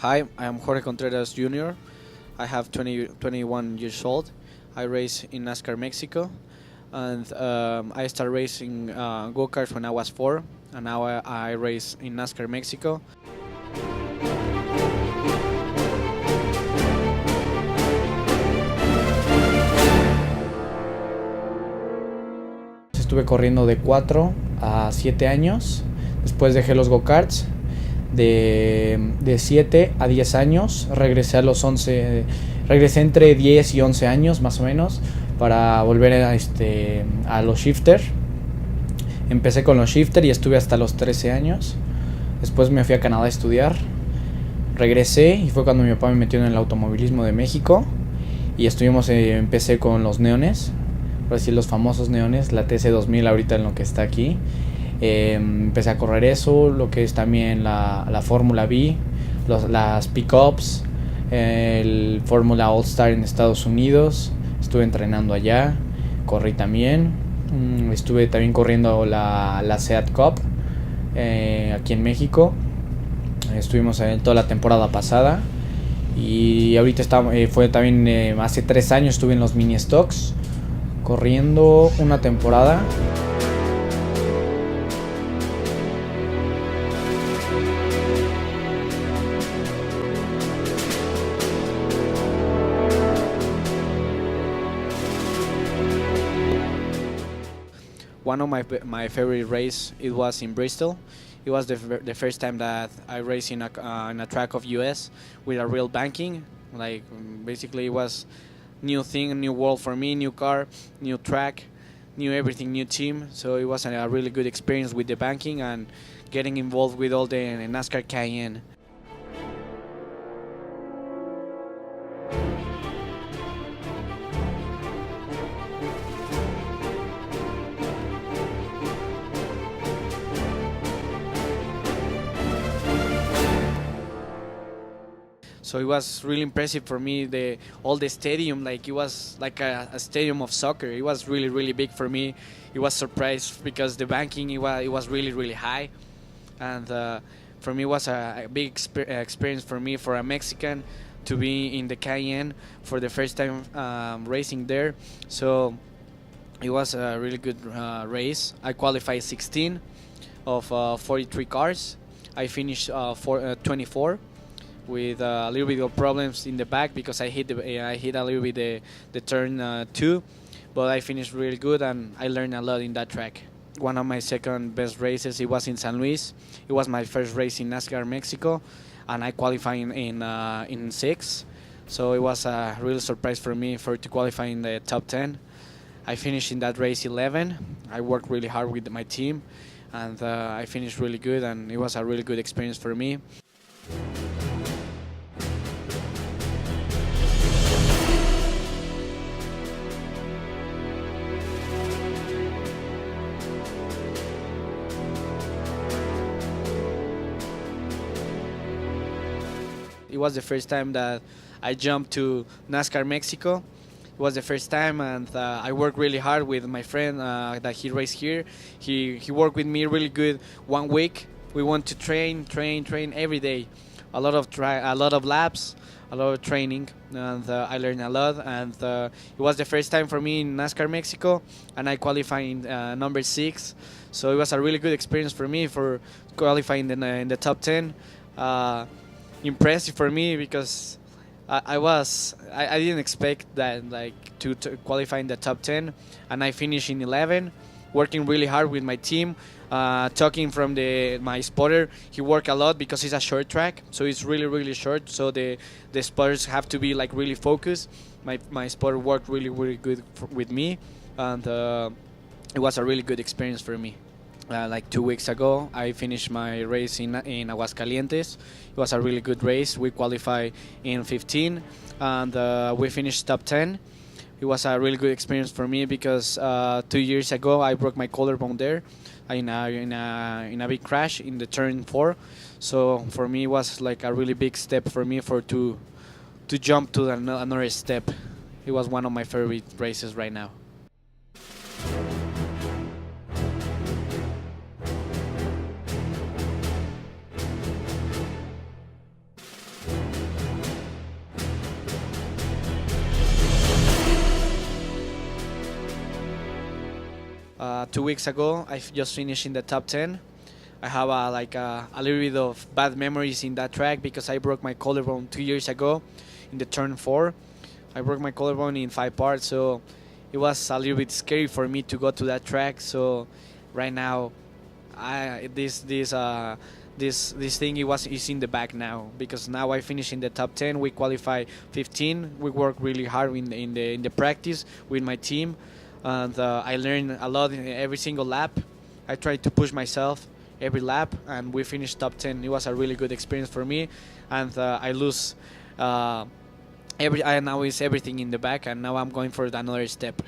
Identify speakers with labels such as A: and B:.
A: Hi, I am Jorge Contreras Jr. I have 21 years old. I race in NASCAR Mexico, and I started racing go-karts when I was 4, and now I race in NASCAR Mexico. Estuve corriendo de 4 a 7 años, después dejé los go-karts. De 7 a 10 años, regresé entre 10 y 11 años más o menos para volver a los shifter. Empecé con los shifter y estuve hasta los 13 años. Después me fui a Canadá a estudiar. Regresé y fue cuando mi papá me metió en el automovilismo de México y empecé con los neones, por decir los famosos neones, la TC2000 ahorita en lo que está aquí. Empecé a correr eso, lo que es también la Fórmula V, las pickups, el Fórmula All Star en Estados Unidos. Estuve entrenando allá, corrí también. Estuve también corriendo la Seat Cup aquí en México. Estuvimos toda la temporada pasada. Y ahorita fue también hace 3 años estuve en los mini stocks corriendo una temporada. One of my favorite race, it was in Bristol. It was the first time that I raced in a track of US with a real banking. Like basically it was new thing, new world for me, new car, new track, new everything, new team. So it was a really good experience with the banking and getting involved with all the NASCAR Cayenne. So it was really impressive for me. All the stadium, like it was like a stadium of soccer. It was really big for me. It was surprised because the banking it was really high, and for me it was a big experience for me, for a Mexican, to be in the Cayenne for the first time racing there. So it was a really good race. I qualified 16 of 43 cars. I finished 24. With a little bit of problems in the back because I hit a little bit the turn 2, but I finished really good and I learned a lot in that track. One of my second best races, it was in San Luis. It was my first race in NASCAR Mexico, and I qualified in 6. So it was a real surprise for me to qualify in the top 10. I finished in that race 11. I worked really hard with my team, and I finished really good, and it was a really good experience for me. It was the first time that I jumped to NASCAR Mexico. It was the first time, and I worked really hard with my friend that he raced here. He worked with me really good 1 week. We went to train every day. A lot of laps, a lot of training, and I learned a lot. And it was the first time for me in NASCAR Mexico, and I qualified number 6. So it was a really good experience for me for qualifying in the top 10. Impressive for me because I didn't expect that, like to qualify in the top 10, and I finished in 11, working really hard with my team. Talking from my spotter, he worked a lot because it's a short track, so it's really short. So the spotters have to be like really focused. My spotter worked really good with me, and it was a really good experience for me. Like 2 weeks ago, I finished my race in Aguascalientes. It was a really good race. We qualified in 15, and we finished top 10. It was a really good experience for me because 2 years ago I broke my collarbone there in a big crash in the turn 4. So for me it was like a really big step for me to jump to another step. It was one of my favorite races right now. 2 weeks ago. I just finished in the top 10. I have a little bit of bad memories in that track because I broke my collarbone 2 years ago in the turn 4. I broke my collarbone in 5 parts, so it was a little bit scary for me to go to that track. So right now, I this thing is in the back now because now I finish in the top 10. We qualify 15. We work really hard in the practice with my team, and I learn a lot in every single lap. I try to push myself every lap, and we finished top 10. It was a really good experience for me, and I lose. I now is everything in the back, and now I'm going for another step.